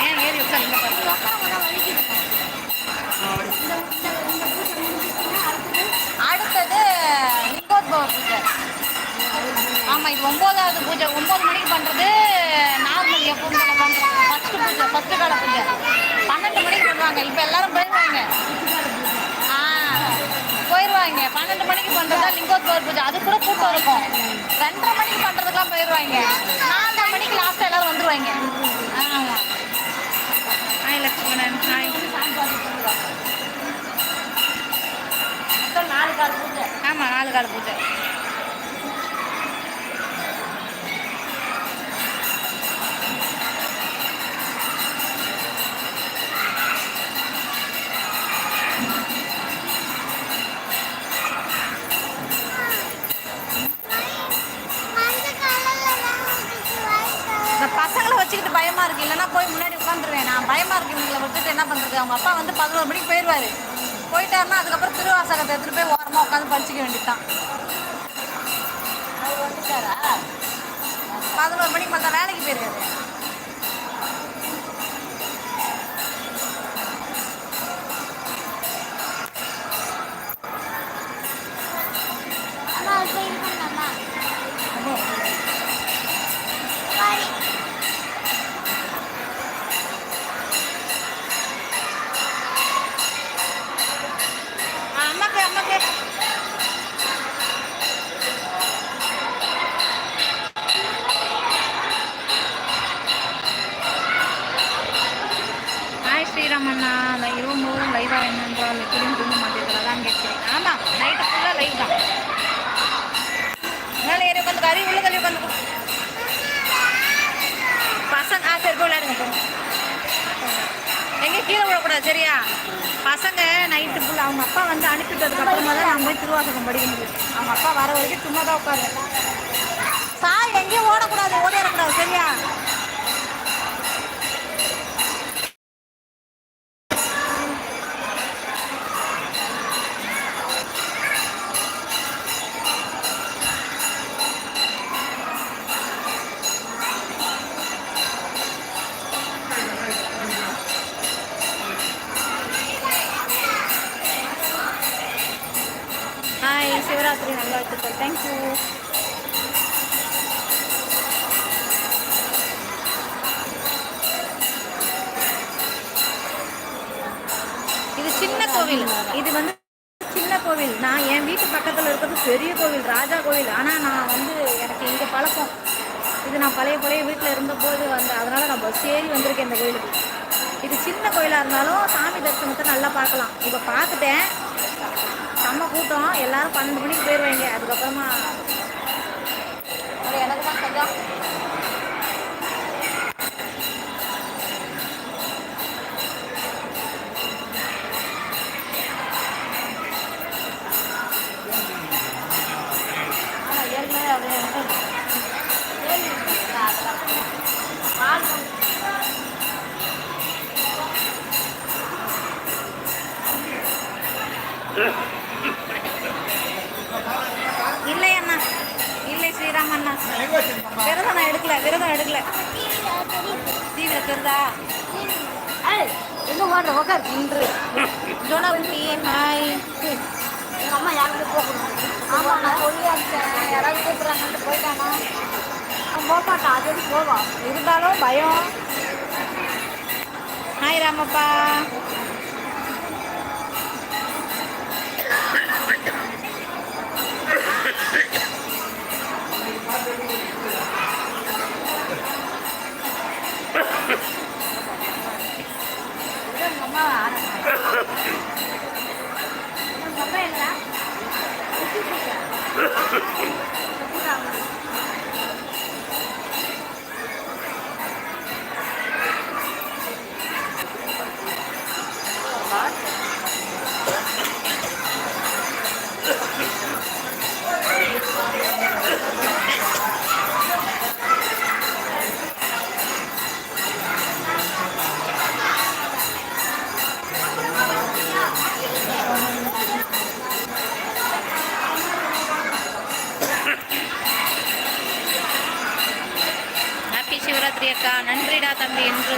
ஏன் ஏறி உட்காந்து அடுத்தது லிங்கோத்பவ பூஜை. ஆமாம், இது 9வது பூஜை. 9 மணிக்கு பண்ணுறது நார்மல் எப்பவும் போல பண்ணுறது. ஃபஸ்ட்டு கால பூஜை 12 மணிக்கு பண்ணுவாங்க. இப்போ எல்லாரும் போயிடுவாங்க. 12 மணிக்கு பண்ணுறதா லிங்கோத்பவ பூஜை. அது கூட கூட்டம் இருக்கும். 2:30 மணிக்கு பண்ணுறதுக்கெலாம் போயிடுவாங்க. 4:30 மணிக்கு லாஸ்ட்டாக எல்லோரும் வந்துடுவாங்க. ஆமாம். ஹாய் லக்ஷ்மணன். ஹாய். 4 கால பூஜை. ஆமாம், 4 கால பூஜை. பசங்களை வச்சுக்கிட்டு பயமாக இருக்குது. இல்லைன்னா போய் முன்னாடி உட்காந்துருவேன். நான் பயமாக இருக்குது. இவங்களை விட்டுட்டு என்ன பண்ணுறது? அவங்க அப்பா வந்து 11 மணிக்கு போயிடுவார். போயிட்டாருன்னா அதுக்கப்புறம் திருவாசகத்தை எடுத்துகிட்டு போய் ஓரமாக உட்காந்து படிச்சிக்க வேண்டியதுதான். அவர் வந்துட்டாரா? 11 மணிக்கு பார்த்தா வேலைக்கு போயிருக்காரு. ஸ்ரீராமண்ணா, அந்த இரவும் போதும் லைவாக என்னென்றால் எப்படியும் தூங்க மாட்டேங்கிறதா தான் கேட்குறேன். ஆமாம், நைட்டு ஃபுல்லாக லைவ் தான். மேலே ஏறி உட்காந்து கறி உள்ள தள்ளி உட்காந்து பசங்க. சரி போய் விளையாடுங்க. போங்க, எங்கேயும் கீழே விடக்கூடாது சரியா? பசங்க நைட்டு ஃபுல்லாக அவங்க அப்பா வந்து அனுப்பிட்டதுக்கு அப்புறமா தான் நான் போய் திருவாசகம் படிக்க முடியும். அவங்க அப்பா வர வரைக்கும் சும்மா தான் உட்காரு. சார் எங்கேயும் ஓடக்கூடாது, ஓடிடக்கூடாது சரியா? ஹாய், சிவராத்திரி நல்வாழ்த்துக்கள். தேங்க்யூ. இது சின்ன கோவில். இது வந்து சின்ன கோவில். நான் என் வீட்டு பக்கத்தில் இருக்கிறது பெரிய கோவில், ராஜா கோவில். ஆனால் நான் வந்து எனக்கு இங்கே பழக்கம். இது நான் பழைய வீட்டில் இருந்தபோது அதனால் நான் பஸ் ஏறி வந்திருக்கேன் இந்த கோயிலுக்கு. இது சின்ன கோயிலாக இருந்தாலும் சாமி தரிசனத்தை நல்லா பார்க்கலாம். இப்போ பார்த்துட்டேன். செம்ம கூட்டம். எல்லாரும் 12 மணிக்கு போயிடுவாங்க. அதுக்கப்புறமா எனக்கு தான் கொஞ்சம் ஏற்கனவே அப்படியே இல்லை அண்ணா, இல்லை ஸ்ரீராம் அண்ணா. விரதம் நான் எடுக்கல. டிவியில் தெரிதா? எங்கே ஓடுற உக்கார் இன்று ஜோனா குட்டி. ஹாய். எங்கள் அம்மா யாருமே போகணும். ஆமாம், நான் சொல்லி அடிச்சேன். யாராவது கூப்பிட்றாங்கன்ட்டு போயிட்டானா? அவன் போகமாட்டான். அது வந்து போவான். இருந்தாலும் பயம். ஹாய் ராமப்பா. இருக்கா? நன்றிடா தம்பி என்று